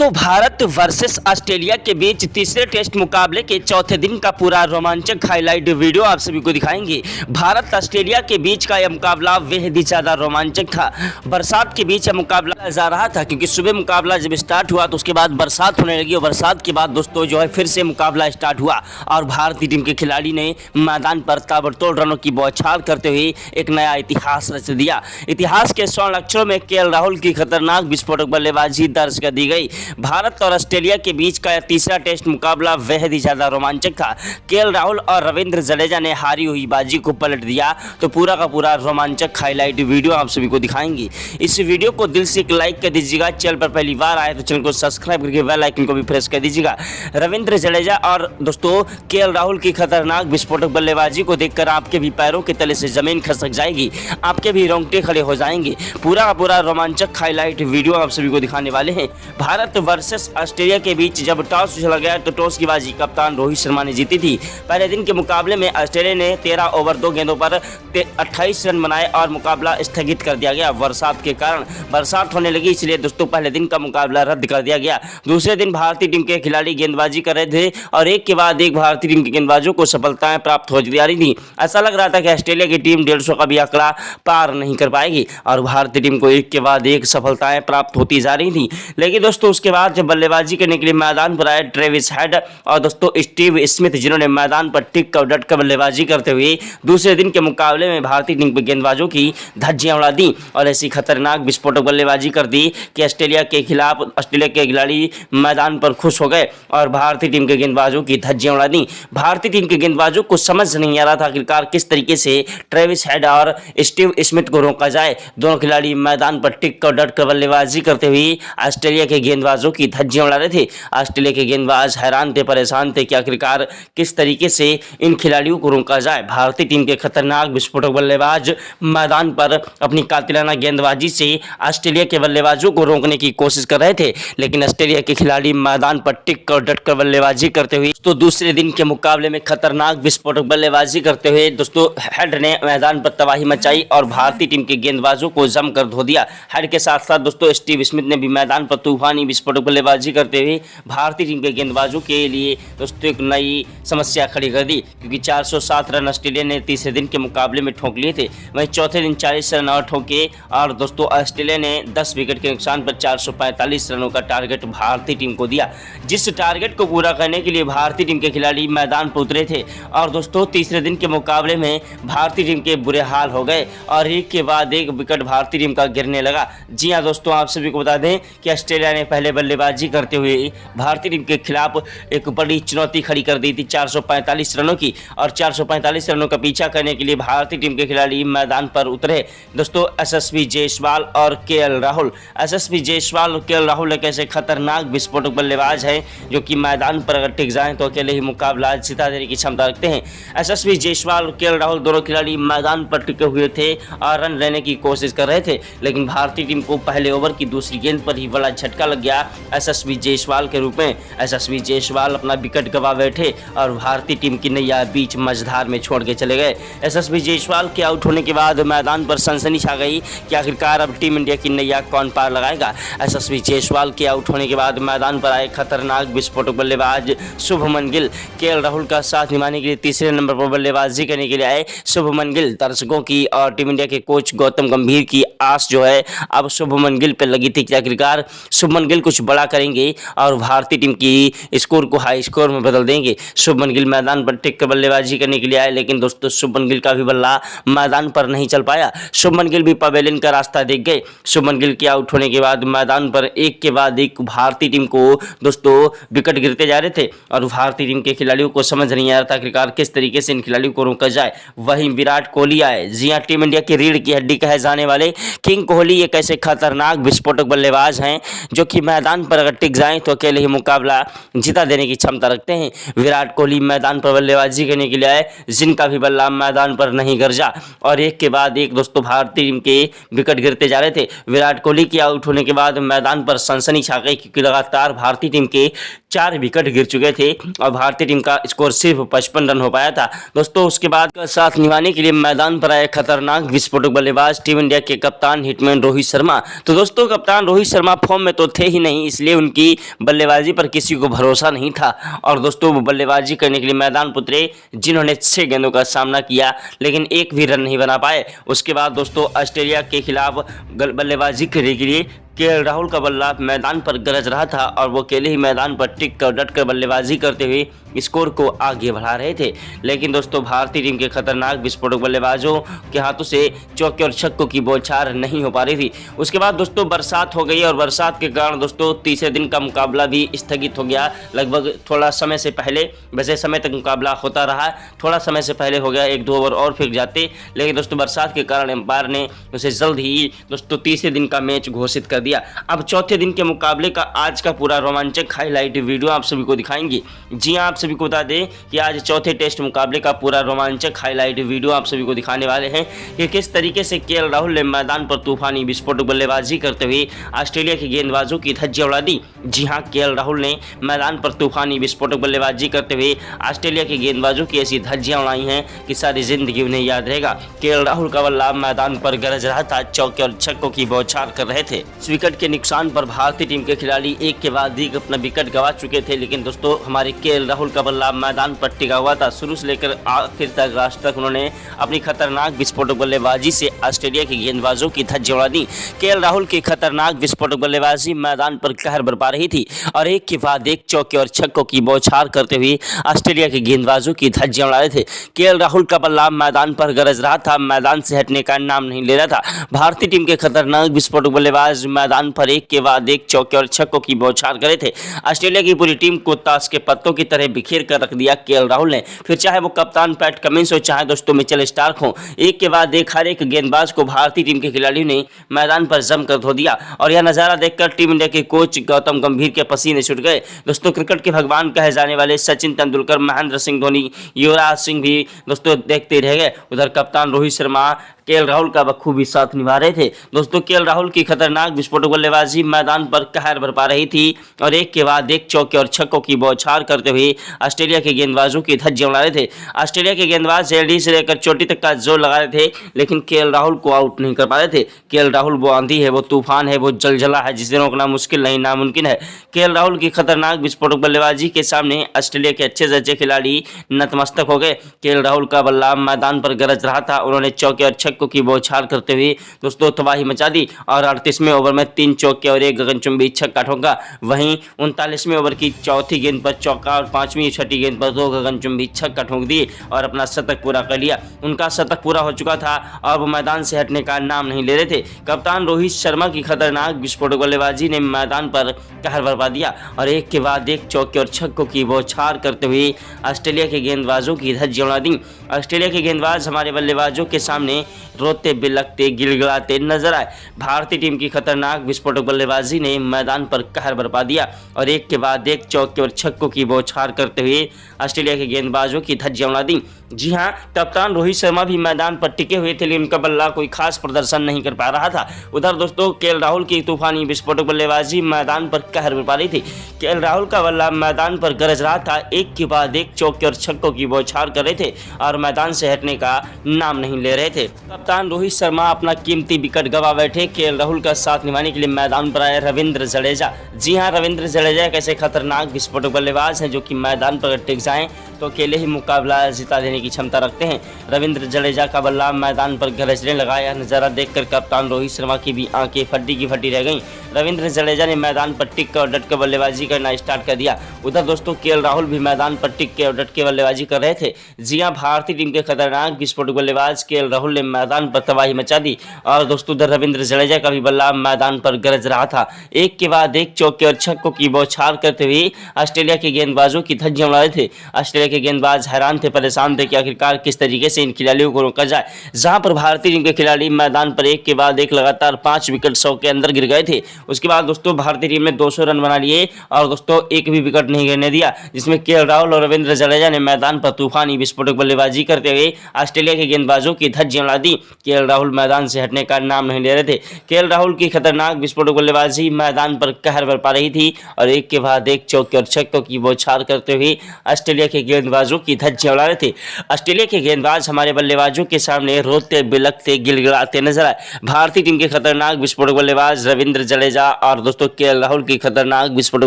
दोस्तों Bharat versus Australia के बीच तीसरे टेस्ट मुकाबले के चौथे दिन का पूरा रोमांचक हाईलाइट वीडियो आप सभी को दिखाएंगे। भारत ऑस्ट्रेलिया के बीच का यह मुकाबला बेहद ही ज़्यादा रोमांचक था। बरसात के बीच यह मुकाबला जा रहा था क्योंकि सुबह मुकाबला जब स्टार्ट हुआ तो उसके बाद बरसात होने लगी और बरसात के बाद दोस्तों जो है फिर से मुकाबला स्टार्ट हुआ और भारतीय टीम के खिलाड़ी ने मैदान पर ताबड़तोड़ रनों की बौछार करते हुए एक नया इतिहास रच दिया। इतिहास के स्वर्ण अक्षरों में केएल राहुल की खतरनाक विस्फोटक बल्लेबाजी दर्ज कर दी गई। भारत और ऑस्ट्रेलिया के बीच का यह तीसरा टेस्ट मुकाबला बेहद ही ज्यादा रोमांचक था। केएल राहुल और रविंद्र जडेजा ने हारी हुई बाजी को पलट दिया। तो पूरा का पूरा रोमांचक हाईलाइट वीडियो आप सभी को दिखाएंगे। इस वीडियो को दिल से एक लाइक कर दीजिएगा। चैनल पर पहली बार आए तो चैनल को सब्सक्राइब करके बेल आइकन को भी प्रेस कर दीजिएगा। रविंद्र जडेजा और दोस्तों केएल राहुल की खतरनाक विस्फोटक बल्लेबाजी को देखकर आपके भी पैरों के तले से जमीन खसक जाएगी, आपके भी रोंगटे खड़े हो जाएंगे। पूरा का पूरा रोमांचक हाईलाइट वीडियो आप सभी को दिखाने वाले हैं। भारत वर्सेस ऑस्ट्रेलिया के बीच जब टॉस उछला गया तो टॉस की बाजी कप्तान रोहित शर्मा ने जीती थी। पहले दिन के मुकाबले में ऑस्ट्रेलिया ने 13 ओवर 2 गेंदों पर 28 रन बनाए और मुकाबला स्थगित कर दिया गया। बरसात के कारण बरसात होने लगी, इसलिए दोस्तों पहले दिन का मुकाबला रद्द कर दिया गया। दूसरे दिन भारतीय टीम के खिलाड़ी गेंदबाजी कर रहे थे और एक के बाद एक भारतीय टीम के गेंदबाजों को सफलताएं प्राप्त हो जा रही थी। ऐसा लग रहा था कि ऑस्ट्रेलिया की टीम 150 का भी आंकड़ा पार नहीं कर पाएगी और भारतीय टीम को एक के बाद एक सफलताएं प्राप्त होती जा रही थी। लेकिन दोस्तों उसके बाद जब बल्लेबाजी करने के लिए मैदान पर आए ट्रेविस हेड और दोस्तों स्टीव स्मिथ, जिन्होंने मैदान पर टिक कर डट कर बल्लेबाजी करते हुए दूसरे दिन के मुकाबले में भारतीय टीम के गेंदबाजों की धज्जियां उड़ा दी और ऐसी खतरनाक विस्फोटक बल्लेबाजी कर दी कि ऑस्ट्रेलिया के खिलाफ ऑस्ट्रेलिया के खिलाड़ी मैदान पर खुश हो गए और भारतीय टीम के गेंदबाजों की धज्जियां उड़ा दी। भारतीय टीम के गेंदबाजों को समझ नहीं आ रहा था आखिरकार किस तरीके से ट्रेविस हेड और स्टीव स्मिथ को रोका जाए। दोनों खिलाड़ी मैदान पर टिक कर डट कर बल्लेबाजी करते हुए ऑस्ट्रेलिया के गेंदबाजों की धज्जियां उड़ा रहे थे। ऑस्ट्रेलिया के गेंदबाज हैरान थे, परेशान थे कि आखिरकार किस तरीके से इन खिलाड़ियों को रोका जाए। भारतीय टीम के खतरनाक विस्फोटक बल्लेबाज मैदान पर अपनी कातिलाना गेंदबाजी से ऑस्ट्रेलिया के बल्लेबाजों को रोकने की कोशिश कर रहे थे, लेकिन ऑस्ट्रेलिया के खिलाड़ी मैदान पर टिक कर डट कर बल्लेबाजी करते हुए तो दूसरे दिन के मुकाबले में खतरनाक विस्फोटक बल्लेबाजी करते हुए दोस्तों हेड ने मैदान पर तबाही मचाई और भारतीय टीम के गेंदबाजों को जमकर धो दिया। हेड के साथ साथ दोस्तों स्टीव स्मिथ ने भी मैदान पर तूफानी विस्फोटक बल्लेबाजी करते हुए भारतीय टीम के गेंदबाजों के लिए दोस्तों एक नई समस्या खड़ी कर दी, क्योंकि 407 रन ऑस्ट्रेलिया ने तीसरे दिन के मुकाबले में ठोक लिए थे। वहीं चौथे दिन 40 रन और ठोके और दोस्तों ऑस्ट्रेलिया ने 10 विकेट के नुकसान पर 445 रनों का टारगेट भारतीय टीम को दिया। जिस टारगेट को पूरा करने के लिए भारतीय टीम के खिलाड़ी मैदान पर उतरे थे और दोस्तों तीसरे दिन के मुकाबले में भारतीय टीम के बुरे हाल हो गए और एक के बाद एक विकेट भारतीय टीम का गिरने लगा। जी हाँ दोस्तों, आप सभी को बता दें कि ऑस्ट्रेलिया ने पहले बल्लेबाजी करते हुए भारतीय टीम के खिलाफ एक बड़ी चुनौती खड़ी कर दी थी 445 रनों की, और 445 रनों का पीछा करने के लिए भारतीय टीम के खिलाड़ी मैदान पर उतरे दोस्तों यशस्वी जायसवाल और केएल राहुल। यशस्वी जायसवाल और केएल राहुल एक ऐसे खतरनाक विस्फोटक बल्लेबाज हैं जो कि मैदान पर अगर टिक जाएं तो अकेले ही मुकाबला जिता देने की क्षमता रखते हैं। यशस्वी जायसवाल और केएल राहुल दोनों खिलाड़ी मैदान पर टिके हुए थे और रन लेने की कोशिश कर रहे थे, लेकिन भारतीय टीम को पहले ओवर की दूसरी गेंद पर ही बड़ा झटका लग गया यशस्वी जायसवाल के रूप में। यशस्वी जायसवाल अपना विकेट गवा बैठे और भारतीय टीम की नैया बीच मझधार में छोड़ के चले गए। यशस्वी जायसवाल के आउट होने के बाद मैदान पर सनसनी छा गई कि आखिरकार अब टीम इंडिया की नैया कौन पार लगाएगा। यशस्वी जायसवाल के आउट होने के बाद मैदान पर आए खतरनाक विस्फोटक बल्लेबाज शुभमन गिल। केएल राहुल का साथ निभाने के लिए तीसरे नंबर पर बल्लेबाजी करने के लिए आए शुभमन गिल। दर्शकों की और टीम इंडिया के कोच गौतम गंभीर की आस जो है अब शुभमन गिल पर लगी थी कि आखिरकार शुभमन गिल कुछ बड़ा करेंगे और भारतीय टीम की स्कोर को हाई स्कोर में बदल देंगे। शुभमन गिल मैदान पर टिक कर बल्लेबाजी करने के लिए आए, लेकिन दोस्तों शुभमन गिल का भी बल्ला मैदान पर नहीं चल पाया। शुभमन गिल भी पवेलियन का रास्ता देख गए। शुभमन गिल के आउट होने के बाद मैदान पर एक के बाद एक भारतीय टीम को दोस्तों विकेट गिरते जा रहे थे और भारतीय टीम के खिलाड़ियों को समझ नहीं आ रहा था आखिरकार किस तरीके से इन खिलाड़ियों को रोका जाए। वहीं विराट कोहली आए। जी हाँ, टीम इंडिया की रीढ़ की हड्डी कहे जाने वाले किंग कोहली एक ऐसे खतरनाक विस्फोटक बल्लेबाज हैं जो कि मैदान पर अगर टिक जाएं तो अकेले ही मुकाबला जिता देने की क्षमता रखते हैं। विराट कोहली मैदान पर बल्लेबाजी करने के लिए आए, जिनका भी बल्ला मैदान पर नहीं गरजा और एक के बाद एक दोस्तों भारतीय टीम के विकेट गिरते जा रहे थे। विराट कोहली के आउट होने के बाद मैदान पर सनसनी छा गई क्योंकि लगातार भारतीय टीम के 4 विकेट गिर चुके थे और भारतीय टीम का स्कोर सिर्फ 55 रन हो पाया था। दोस्तों उसके बाद का साथ निभाने के लिए मैदान पर आए खतरनाक विस्फोटक बल्लेबाज टीम इंडिया के कप्तान हिटमैन रोहित शर्मा। तो दोस्तों कप्तान रोहित शर्मा फॉर्म में तो थे ही नहीं, नहीं, इसलिए उनकी बल्लेबाजी पर किसी को भरोसा नहीं था और दोस्तों वो बल्लेबाजी करने के लिए मैदान उतरे, जिन्होंने 6 गेंदों का सामना किया लेकिन एक भी रन नहीं बना पाए। उसके बाद दोस्तों ऑस्ट्रेलिया के खिलाफ बल्लेबाजी करने के लिए केएल राहुल का बल्ला मैदान पर गरज रहा था और वो अकेले ही मैदान पर टिक कर डट कर बल्लेबाजी करते हुए स्कोर को आगे बढ़ा रहे थे। लेकिन दोस्तों भारतीय टीम के खतरनाक विस्फोटक बल्लेबाजों के हाथों से चौके और छक्कों की बौछार नहीं हो पा रही थी। उसके बाद दोस्तों बरसात हो गई और बरसात के कारण दोस्तों तीसरे दिन का मुकाबला भी स्थगित हो गया। लगभग थोड़ा समय से पहले, वैसे समय तक मुकाबला होता रहा, थोड़ा समय से पहले हो गया, 1-2 ओवर और फिर जाते, लेकिन दोस्तों बरसात के कारण एम्पायर ने उसे जल्द ही दोस्तों तीसरे दिन का मैच घोषित कर दिया। अब चौथे दिन के मुकाबले का आज का पूरा रोमांचक हाईलाइट वीडियो आप सभी को दिखाएंगे। जी हाँ, आप सभी को बता दें कि आज चौथे टेस्ट मुकाबले का पूरा रोमांचक हाईलाइट वीडियो आप सभी को दिखाने वाले हैं कि किस तरीके से केएल राहुल ने मैदान पर तूफानी विस्फोटक बल्लेबाजी करते हुए ऑस्ट्रेलिया के गेंदबाजों की धज्जियां उड़ा दी। जी हाँ, केएल राहुल ने मैदान पर तूफानी विस्फोटक बल्लेबाजी करते हुए ऑस्ट्रेलिया के गेंदबाजों की ऐसी धज्जियां उड़ाई हैं कि सारी जिंदगी उन्हें याद रहेगा। केएल राहुल का बल्ला मैदान पर गरज रहा था, चौके और छक्कों की बौछार कर रहे थे। इस विकेट के नुकसान पर भारतीय टीम के खिलाड़ी एक के बाद एक अपना विकेट गंवा चुके थे, लेकिन दोस्तों हमारे केएल राहुल का बल्ला मैदान पर टिका हुआ था। शुरू से लेकर आखिर तक, लास्ट तक उन्होंने अपनी खतरनाक विस्फोटक बल्लेबाजी से ऑस्ट्रेलिया के गेंदबाजों की धज्जियां उड़ा दी। केएल राहुल की खतरनाक विस्फोटक बल्लेबाजी मैदान पर कहर बरपा रही थी और एक के बाद एक चौके और छक्कों की बौछार करते हुए ऑस्ट्रेलिया के गेंदबाजों की धज्जियां उड़ा रहे थे। केएल राहुल का बल्ला मैदान पर गरज रहा था, मैदान से हटने का नाम नहीं ले रहा था। भारतीय टीम के खतरनाक विस्फोटक बल्लेबाज मैदान पर एक के बाद एक चौके और छक्कों की बौछार करे थे। ऑस्ट्रेलिया की पूरी टीम को ताश के पत्तों की तरह बिखेर कर रख दिया केएल राहुल ने। फिर चाहे वो कप्तान पैट कमिंस हो, चाहे दोस्तों मिचेल स्टार्क हो, एक के बाद एक हर एक गेंदबाज को भारतीय टीम के खिलाड़ियों ने मैदान पर जमकर धो दिया। और यह नजारा देखकर टीम इंडिया के कोच गौतम गंभीर के पसीने छूट गए। दोस्तों क्रिकेट के भगवान कहे जाने वाले सचिन तेंदुलकर, महेंद्र सिंह धोनी, युवराज सिंह भी दोस्तों देखते रह गए। उधर कप्तान रोहित शर्मा केएल राहुल का बखूबी साथ निभा रहे थे। दोस्तों केएल राहुल की खतरनाक विस्फोटक बल्लेबाजी मैदान पर कहर बरपा रही थी और एक के बाद एक चौके और छक्कों की बौछार करते हुए ऑस्ट्रेलिया के गेंदबाजों की धज्जियां उड़ा रहे थे। ऑस्ट्रेलिया के गेंदबाज एलडी से लेकर चोटी तक का जोर लगा रहे थे, लेकिन केएल राहुल को आउट नहीं कर पा रहे थे। केएल राहुल वो आंधी है, वो तूफान है, वो जलजला है जिसे रोकना मुश्किल नहीं नामुमकिन है। केएल राहुल की खतरनाक विस्फोटक बल्लेबाजी के सामने ऑस्ट्रेलिया के अच्छे से अच्छे खिलाड़ी नतमस्तक हो गए। केएल राहुल का बल्ला मैदान पर गरज रहा था, उन्होंने चौके और छक्कों की बौछार करते हुए दोस्तों तबाही मचा दी और 38वें ओवर में 3 चौके और 1 गगनचुंबी छक्का ठोका। वहीं 39वें ओवर की चौथी गेंद पर चौका और 5वीं छठी गेंद पर 2 गगनचुंबी छक्का ठोक दिए और अपना शतक पूरा कर लिया। उनका शतक पूरा हो चुका था और वो मैदान से हटने का नाम नहीं ले रहे थे। कप्तान रोहित शर्मा की खतरनाक विस्फोटक बल्लेबाजी ने मैदान पर कहर बरपा दिया और एक के बाद एक चौके और छक्कों की बौछार करते हुए ऑस्ट्रेलिया के गेंदबाजों की धज्जियां उड़ा दी। ऑस्ट्रेलिया के गेंदबाज हमारे बल्लेबाजों के सामने रोते बिलखते गिड़गिड़ाते नजर आए। भारतीय टीम की खतरनाक विस्फोटक बल्लेबाजी ने मैदान पर कहर बरपा दिया और एक के बाद एक चौके और छक्कों की बौछार करते हुए ऑस्ट्रेलिया के गेंदबाजों की धज्जियां उड़ा दी। जी हां, कप्तान रोहित शर्मा भी मैदान पर टिके हुए थे, लेकिन उनका बल्ला कोई खास प्रदर्शन नहीं कर पा रहा था। उधर दोस्तों केएल राहुल की तूफानी विस्फोटक बल्लेबाजी मैदान पर कहर बरपा रही थी। केएल राहुल का बल्ला मैदान पर गरज रहा था, एक के बाद एक चौके और छक्कों की बौछार कर रहे थे और मैदान से हटने का नाम नहीं ले रहे थे। कप्तान रोहित शर्मा अपना कीमती विकेट गंवा बैठे। केएल राहुल का साथ निभाने के लिए मैदान पर आए रविंद्र जडेजा। जी हां, रविंद्र जडेजा एक ऐसे खतरनाक विस्फोटक बल्लेबाज हैं जो कि मैदान पर टिक जाएं तो अकेले ही मुकाबला जिता देने की क्षमता रखते हैं। रविंद्र जडेजा का बल्ला मैदान पर गरजने लगा। यह नजारा देखकर कप्तान रोहित शर्मा की भी आंखें फटी की फटी रह गईं। रविंद्र जडेजा ने मैदान पर टिक कर और डट कर बल्लेबाजी करना स्टार्ट कर दिया। उधर दोस्तों केएल राहुल भी मैदान पर टिक के और डट के बल्लेबाजी कर रहे थे। जी हां, भारतीय टीम के खतरनाक विस्फोटक बल्लेबाज केएल राहुल ने मैदान पर तबाही मचा दी और दोस्तों उधर रविंद्र जडेजा का भी बल्ला मैदान पर गरज रहा था। एक के बाद एक चौके और छक्कों की बौछार करते हुए ऑस्ट्रेलिया के गेंदबाजों की धज्जियां उड़ा रहे थे। ऑस्ट्रेलिया के गेंदबाज हैरान थे, परेशान थे कि आखिरकार किस तरीके से इन खिलाड़ियों को रोका जाए। जहां पर भारतीय टीम के खिलाड़ी मैदान पर एक के बाद एक लगातार 5 विकेट 100 के अंदर गिर गए थे। उसके बाद दोस्तों भारतीय टीम ने 200 रन बना लिए और दोस्तों एक भी विकेट नहीं गिरने दिया, जिसमें केएल राहुल और रविंद्र जडेजा ने मैदान पर तूफानी विस्फोटक बल्लेबाजी बल्लेबाजी करते हुए ऑस्ट्रेलिया के गेंदबाजों की धज्जियां उड़ा दी। केएल राहुल मैदान से हटने का नाम नहीं ले रहे थे। केएल राहुल की खतरनाक विस्फोटक बल्लेबाजी मैदान पर कहर बरपा रही थी और एक के बाद एक चौके और छक्कों की बौछार करते हुए ऑस्ट्रेलिया के गेंदबाजों की धज्जियां उड़ा रहे थे। ऑस्ट्रेलिया के गेंदबाज हमारे बल्लेबाजों के सामने रोते बिलखते गिड़गिड़ाते नजर आए। भारतीय टीम के खतरनाक विस्फोटक बल्लेबाज रविंद्र जडेजा और दोस्तों केएल राहुल की खतरनाक विस्फोटक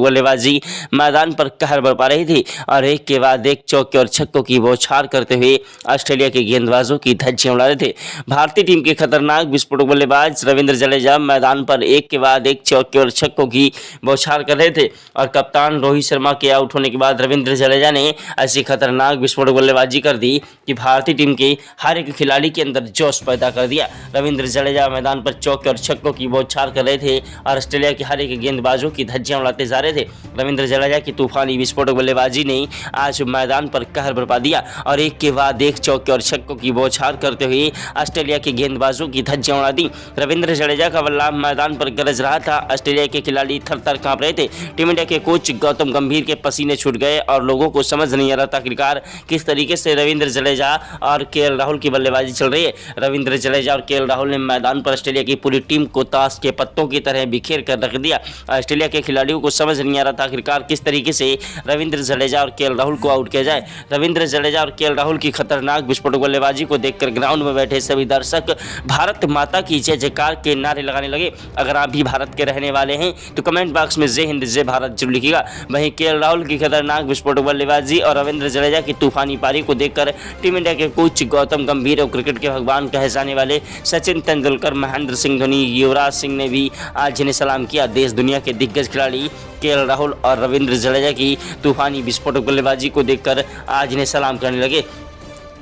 बल्लेबाजी मैदान पर कहर बरपा रही थी और एक के बाद एक चौके और छक्कों की बौछार करते हुए ऑस्ट्रेलिया के गेंदबाजों की धज्जियां उड़ा रहे थे। भारतीय टीम के खतरनाक विस्फोटक बल्लेबाज रविंद्र जडेजा मैदान पर एक के बाद एक चौके और छक्कों की बौछार कर रहे थे और कप्तान रोहित शर्मा के आउट होने के बाद रविंद्र जडेजा ने ऐसी खतरनाक विस्फोटक बल्लेबाजी कर दी कि भारतीय टीम के हर एक खिलाड़ी के अंदर जोश पैदा कर दिया। रविंद्र जडेजा मैदान पर चौके और छक्कों की बौछार कर रहे थे और ऑस्ट्रेलिया के हर एक गेंदबाजों की धज्जियां उड़ाते जा रहे थे। रविंद्र जडेजा की तूफानी विस्फोटक बल्लेबाजी ने आज मैदान पर कहर बरपा दिया और एक के बाद एक चौके और छक्कों की बौछार करते हुए ऑस्ट्रेलिया के गेंदबाजों की धज्जियां उड़ा दी। रविंद्र जडेजा का बल्ला मैदान पर गरज रहा था। ऑस्ट्रेलिया के खिलाड़ी थर-थर कांप रहे थे। टीम इंडिया के कोच गौतम गंभीर के पसीने छूट गए और लोगों को समझ नहीं आ रहा था आखिरकार किस तरीके से रविंद्र जडेजा और केएल राहुल की बल्लेबाजी चल रही है। रविंद्र जडेजा और केएल राहुल ने मैदान पर ऑस्ट्रेलिया की पूरी टीम को ताश के पत्तों की तरह बिखेर कर रख दिया। ऑस्ट्रेलिया के खिलाड़ियों को समझ नहीं आ रहा था आखिरकार किस तरीके से रविंद्र जडेजा और केएल राहुल को आउट किया जाए। रविंद्र जडेजा और केएल राहुल की खतरनाक विस्फोटक बल्लेबाजी को देखकर ग्राउंड में बैठे सभी दर्शक भारत माता की जय जयकार के नारे लगाने लगे। अगर आप भी भारत के रहने वाले हैं तो कमेंट बॉक्स में जय हिंद जय भारत जरूर लिखिएगा। वहीं केएल राहुल की खतरनाक विस्फोटक बल्लेबाजी और रविंद्र जडेजा की तूफानी पारी को देखकर टीम इंडिया के कोच गौतम गंभीर और क्रिकेट के भगवान कहे जाने वाले सचिन तेंदुलकर, महेंद्र सिंह धोनी, युवराज सिंह ने भी आज जिन्हें सलाम किया। देश दुनिया के दिग्गज खिलाड़ी केएल राहुल और रविंद्र जडेजा की तूफानी विस्फोटक बल्लेबाजी को देखकर आज इन्हें सलाम करने लगे।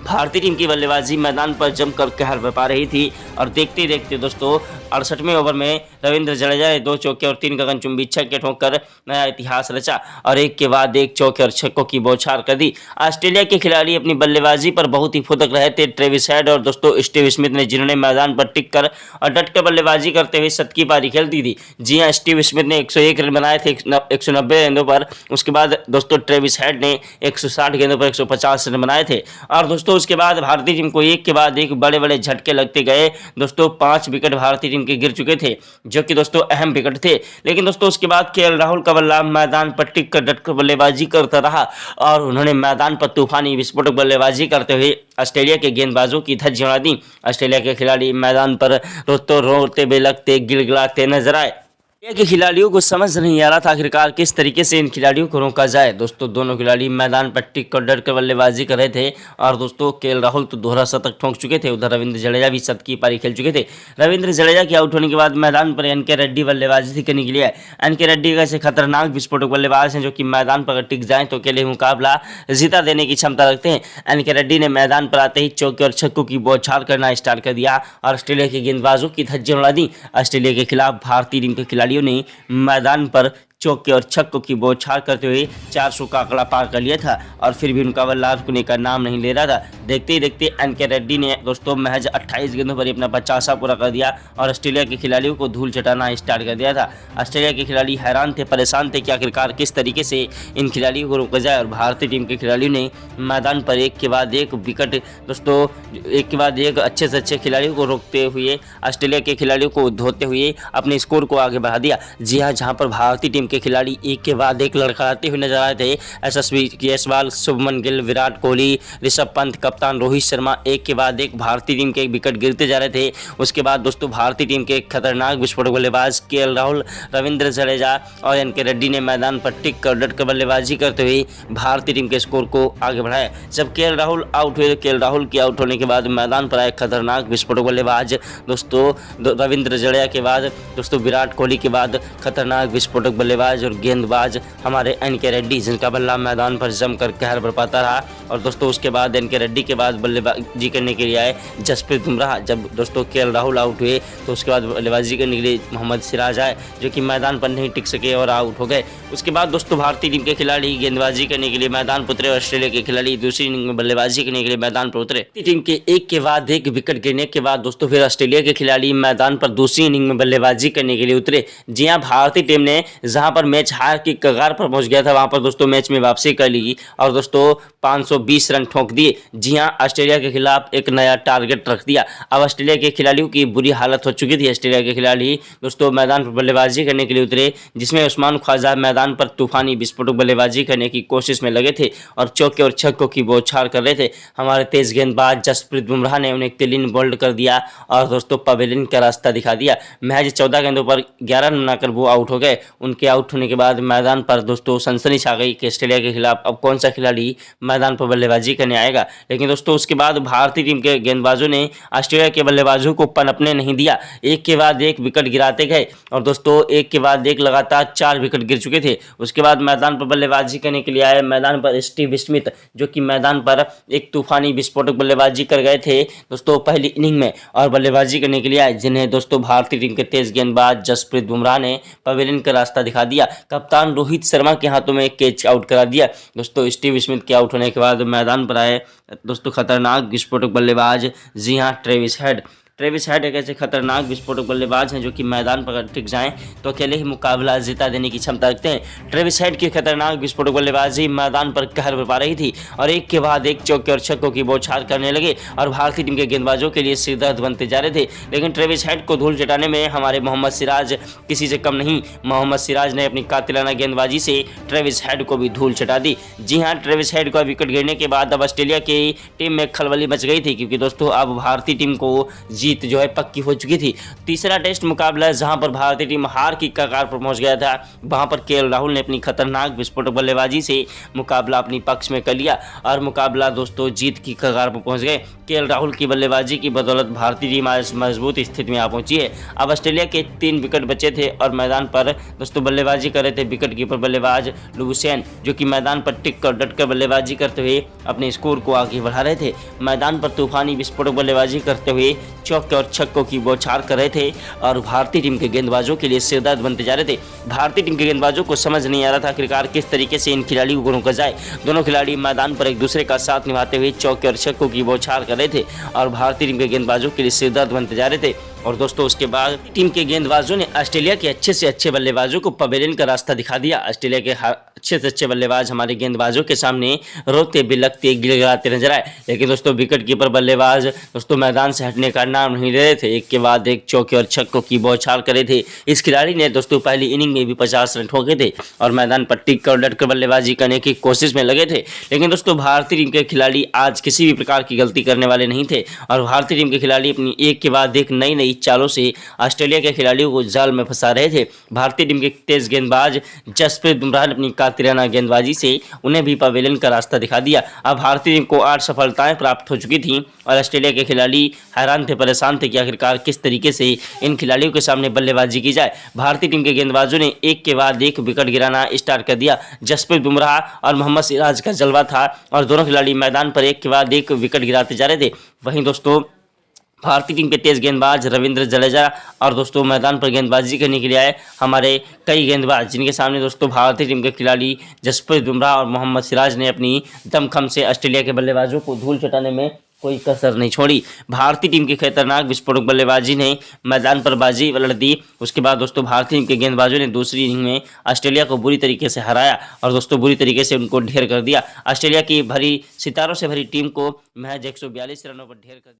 भारतीय टीम की बल्लेबाजी मैदान पर जमकर कहर बरपा रही थी और देखते ही देखते दोस्तों 68वें ओवर में रविंद्र जडेजा ने 2 चौके और 3 गगनचुंबी छक्के ठोककर नया इतिहास रचा और एक के बाद एक चौके और छक्कों की बौछार कर दी। ऑस्ट्रेलिया के खिलाड़ी अपनी बल्लेबाजी पर बहुत ही फुदक रहे थे। ट्रेविस हेड और दोस्तों स्टीव स्मिथ ने जिन्होंने मैदान पर टिक कर और डट कर बल्लेबाजी करते हुए शतकी पारी खेल दी थी। जी हाँ, स्टीव स्मिथ ने 101 रन बनाए थे 190 गेंदों पर। उसके बाद दोस्तों ट्रेविस हेड ने 160 गेंदों पर 150 रन बनाए थे और दोस्तों उसके बाद भारतीय टीम को एक के बाद एक बड़े बड़े झटके लगते गए। दोस्तों 5 विकेट भारतीय टीम के गिर चुके थे जो कि दोस्तों अहम विकेट थे। लेकिन दोस्तों उसके बाद केएल राहुल का बल्ला मैदान पर टिक कर डट कर बल्लेबाजी करता रहा और उन्होंने मैदान पर तूफानी विस्फोटक बल्लेबाजी करते हुए ऑस्ट्रेलिया के गेंदबाजों की धज्जियां उड़ा दी। ऑस्ट्रेलिया के खिलाड़ी मैदान पर रोते बिलखते गिड़गिड़ाते नजर आए। के खिलाड़ियों को समझ नहीं आ रहा था आखिरकार किस तरीके से इन खिलाड़ियों को रोका जाए। दोस्तों दोनों खिलाड़ी मैदान पर टिक कर डट कर बल्लेबाजी कर रहे थे और दोस्तों केएल राहुल तो दोहरा शतक ठोक चुके थे, उधर रविंद्र जडेजा भी शतकी पारी खेल चुके थे। रविंद्र जडेजा के आउट होने के बाद मैदान पर एनके रेड्डी बल्लेबाजी करने के लिए एनके रेड्डी का ऐसे खतरनाक विस्फोटक बल्लेबाज हैं जो कि मैदान पर टिक जाए तो अकेले मुकाबला जीता देने की क्षमता रखते हैं। एनके रेड्डी ने मैदान पर आते ही चौके और छक्कों की बौछार करना स्टार्ट कर दिया और ऑस्ट्रेलिया के गेंदबाजों की धज्जियां उड़ा दी। ऑस्ट्रेलिया के खिलाफ भारतीय टीम के खिलाड़ियों ने मैदान पर चौके और छक्कों की बौछार करते हुए 400 का आंकड़ा पार कर लिया था और फिर भी उनका बल्ला रुकने का नाम नहीं ले रहा था। देखते ही देखते एनके रेड्डी ने दोस्तों महज 28 गेंदों पर अपना 50 पूरा कर दिया और ऑस्ट्रेलिया के खिलाड़ियों को धूल चटाना स्टार्ट कर दिया था। ऑस्ट्रेलिया के खिलाड़ी हैरान थे, परेशान थे कि आखिरकार किस तरीके से इन खिलाड़ियों को रोका जाए और भारतीय टीम के खिलाड़ियों ने मैदान पर एक के बाद एक विकेट दोस्तों एक के बाद एक अच्छे से अच्छे खिलाड़ियों को रोकते हुए ऑस्ट्रेलिया के खिलाड़ियों को धोते हुए अपने स्कोर को आगे बढ़ा दिया। जी हाँ, जहाँ पर भारतीय टीम के खिलाड़ी एक के बाद एक लड़खड़ाते हुए नजर आए थे। यशस्वी जायसवाल, शुभमन गिल, विराट कोहली, ऋषभ पंत, कप्तान रोहित शर्मा एक के बाद एक भारतीय टीम के विकेट गिरते जा रहे थे। उसके बाद दोस्तों भारतीय टीम के खतरनाक विस्फोटक बल्लेबाज केएल राहुल, रविंद्र जडेजा और एनके रेड्डी ने मैदान पर टिक कर डट कर बल्लेबाजी करते हुए भारतीय टीम के स्कोर को आगे बढ़ाया। जब केएल राहुल आउट हुए तो केएल राहुल के आउट होने के बाद मैदान पर आए खतरनाक विस्फोटक बल्लेबाज दोस्तों रविंद्र जडेजा के बाद दोस्तों विराट कोहली के बाद खतरनाक विस्फोटक बल्लेबाज और गेंदबाज हमारे एनके रेड्डी, जिनका बल्ला मैदान पर जमकर कहर बरपाता रहा। और दोस्तों उसके बाद एनके रेड्डी के बाद बल्लेबाजी करने के लिए आए जसप्रीत बुमराह। जब दोस्तों केएल राहुल आउट हुए तो उसके बाद बल्लेबाजी करने के लिए मोहम्मद सिराज आए जो कि मैदान पर नहीं टिक सके और आउट हो गए। उसके बाद दोस्तों भारतीय टीम के खिलाड़ी गेंदबाजी करने के लिए मैदान पर उतरे और ऑस्ट्रेलिया के खिलाड़ी दूसरी इनिंग में बल्लेबाजी करने के लिए मैदान पर उतरे। टीम के एक के बाद एक विकेट गिरने के बाद दोस्तों फिर ऑस्ट्रेलिया के खिलाड़ी मैदान पर दूसरी इनिंग में बल्लेबाजी करने के लिए उतरे। जी हाँ, भारतीय टीम ने जहां जहां पर मैच हार की कगार पर पहुंच गया था, वहां पर दोस्तों मैच में वापसी कर ली और दोस्तों 520 रन ठोक दिए। जी हां, ऑस्ट्रेलिया के खिलाफ एक नया टारगेट रख दिया। अब ऑस्ट्रेलिया के खिलाड़ियों की बुरी हालत हो चुकी थी। ऑस्ट्रेलिया के खिलाड़ी दोस्तों मैदान पर बल्लेबाजी करने के लिए उतरे, जिसमें उस्मान ख्वाजा मैदान पर तूफानी विस्फोटक बल्लेबाजी करने की कोशिश में लगे थे और चौके और छक्कों की बौछार कर रहे थे। हमारे तेज गेंदबाज जसप्रीत बुमराह ने उन्हें क्लीन बोल्ड कर दिया और दोस्तों पवेलियन का रास्ता दिखा दिया। महज 14 गेंदों पर 11 रन बनाकर वो आउट हो गए। उनके आउट होने के बाद मैदान पर दोस्तों सनसनी छा गई कि ऑस्ट्रेलिया के खिलाफ अब कौन सा खिलाड़ी मैदान पर बल्लेबाजी करने आएगा। लेकिन दोस्तों उसके बाद भारतीय टीम के गेंदबाजों ने ऑस्ट्रेलिया के बल्लेबाजों को पनपने नहीं दिया। एक के बाद एक विकेट गिराते गए और दोस्तों एक के बाद एक लगातार 4 विकेट गिर चुके थे। उसके बाद मैदान पर बल्लेबाजी करने के लिए आए मैदान पर स्टीव स्मिथ, जो कि मैदान पर एक तूफानी विस्फोटक बल्लेबाजी कर गए थे दोस्तों पहली इनिंग में और बल्लेबाजी करने के लिए आए, जिन्हें दोस्तों भारतीय टीम के तेज गेंदबाज जसप्रीत बुमराह ने पवेलियन का रास्ता दिखा दिया। कप्तान रोहित शर्मा के हाथों में कैच आउट करा दिया। दोस्तों स्टीव स्मिथ के आउट होने के बाद मैदान पर आए दोस्तों खतरनाक विस्फोटक बल्लेबाज, जी हां ट्रेविस हेड। ट्रेविस हेड एक ऐसे खतरनाक विस्फोटक बल्लेबाज हैं जो कि मैदान पर टिक जाएं तो अकेले ही मुकाबला जिता देने की क्षमता रखते हैं। ट्रेविस हेड की खतरनाक विस्फोटक बल्लेबाजी मैदान पर कहर बरपा रही थी और एक के बाद एक चौके और छक्कों की बौछार करने लगे और भारतीय टीम के गेंदबाजों के लिए सिरदर्द बनते जा रहे थे। लेकिन ट्रेविस हेड को धूल चटाने में हमारे मोहम्मद सिराज किसी से कम नहीं। मोहम्मद सिराज ने अपनी कातिलाना गेंदबाजी से ट्रेविस हेड को भी धूल चटा दी। जी हाँ, ट्रेविस हेड को विकेट गिरने के बाद अब ऑस्ट्रेलिया की टीम में खलबली मच गई थी, क्योंकि दोस्तों अब भारतीय टीम को जीत जो है पक्की हो चुकी थी। तीसरा टेस्ट मुकाबला जहां पर भारतीय टीम हार की कगार पर पहुंच गया था, वहां पर केएल राहुल ने अपनी खतरनाक विस्फोटक बल्लेबाजी से मुकाबला अपनी पक्ष में कर लिया और मुकाबला दोस्तों जीत की कगार पर पहुंच गए। केएल राहुल की बल्लेबाजी की बदौलत भारतीय टीम आज मजबूत स्थिति में आ पहुंची है। अब ऑस्ट्रेलिया के 3 विकेट बचे थे और मैदान पर दोस्तों बल्लेबाजी कर रहे थे विकेट कीपर बल्लेबाज लुबुशेन, जो कि मैदान पर टिक कर डट कर बल्लेबाजी करते हुए अपने स्कोर को आगे बढ़ा रहे थे। मैदान पर तूफानी विस्फोटक बल्लेबाजी करते हुए चौके और छक्कों की बौछार कर रहे थे और भारतीय टीम के गेंदबाजों के लिए सिरदर्द बनते जा रहे थे। भारतीय टीम के गेंदबाजों को समझ नहीं आ रहा था आखिरकार किस तरीके से इन खिलाड़ियों को रोका जाए। दोनों खिलाड़ी मैदान पर एक दूसरे का साथ निभाते हुए चौके और छक्कों की बौछार कर रहे थे और भारतीय टीम के गेंदबाजों के लिए सिरदर्द बनते जा रहे थे। और दोस्तों उसके बाद टीम के गेंदबाजों ने ऑस्ट्रेलिया के अच्छे से अच्छे बल्लेबाजों को पवेलियन का रास्ता दिखा दिया। ऑस्ट्रेलिया के अच्छे से अच्छे बल्लेबाज हमारे गेंदबाजों के सामने रोते बिलखते गिड़गिड़ाते नजर आए। लेकिन दोस्तों विकेट कीपर बल्लेबाज दोस्तों मैदान से हटने का नाम नहीं ले रहे थे। एक के बाद एक चौके और छक्कों की बौछार करे थे। इस खिलाड़ी ने दोस्तों पहली इनिंग में भी 50 रन ठोके थे और मैदान पर टिक कर डट कर बल्लेबाजी करने की कोशिश में लगे थे। लेकिन दोस्तों भारतीय टीम के खिलाड़ी आज किसी भी प्रकार की गलती करने वाले नहीं थे और भारतीय टीम के खिलाड़ी अपनी एक के बाद एक नई चालों से ऑस्ट्रेलिया के खिलाड़ियों को जाल में फंसा रहे थे। भारतीय टीम के तेज गेंदबाज जसप्रीत बुमराह ने अपनी कातिलाना गेंदबाजी से उन्हें भी पवेलियन का रास्ता दिखा दिया। अब भारतीय टीम को 8 सफलताएं प्राप्त हो चुकी थीं और ऑस्ट्रेलिया के खिलाड़ी हैरान थे, परेशान थे कि आखिरकार किस तरीके से इन खिलाड़ियों के सामने बल्लेबाजी की जाए। भारतीय टीम के गेंदबाजों ने एक के बाद एक विकेट गिराना स्टार्ट कर दिया। जसप्रीत बुमराह और मोहम्मद सिराज का जलवा था और दोनों खिलाड़ी मैदान पर एक के बाद एक विकेट गिराते जा रहे थे। वहीं दोस्तों भारतीय टीम के तेज गेंदबाज रविंद्र जडेजा और दोस्तों मैदान पर गेंदबाजी करने के लिए आए हमारे कई गेंदबाज, जिनके सामने दोस्तों भारतीय टीम के खिलाड़ी जसप्रीत बुमराह और मोहम्मद सिराज ने अपनी दमखम से ऑस्ट्रेलिया के बल्लेबाजों को धूल चटाने में कोई कसर नहीं छोड़ी। भारतीय टीम की खतरनाक विस्फोटक बल्लेबाजी ने मैदान पर बाजी पलट दी। उसके बाद दोस्तों भारतीय टीम के गेंदबाजों ने दूसरी इनिंग में ऑस्ट्रेलिया को बुरी तरीके से हराया और दोस्तों बुरी तरीके से उनको ढेर कर दिया। ऑस्ट्रेलिया की भरी सितारों से भरी टीम को महज 142 रनों पर ढेर कर दिया।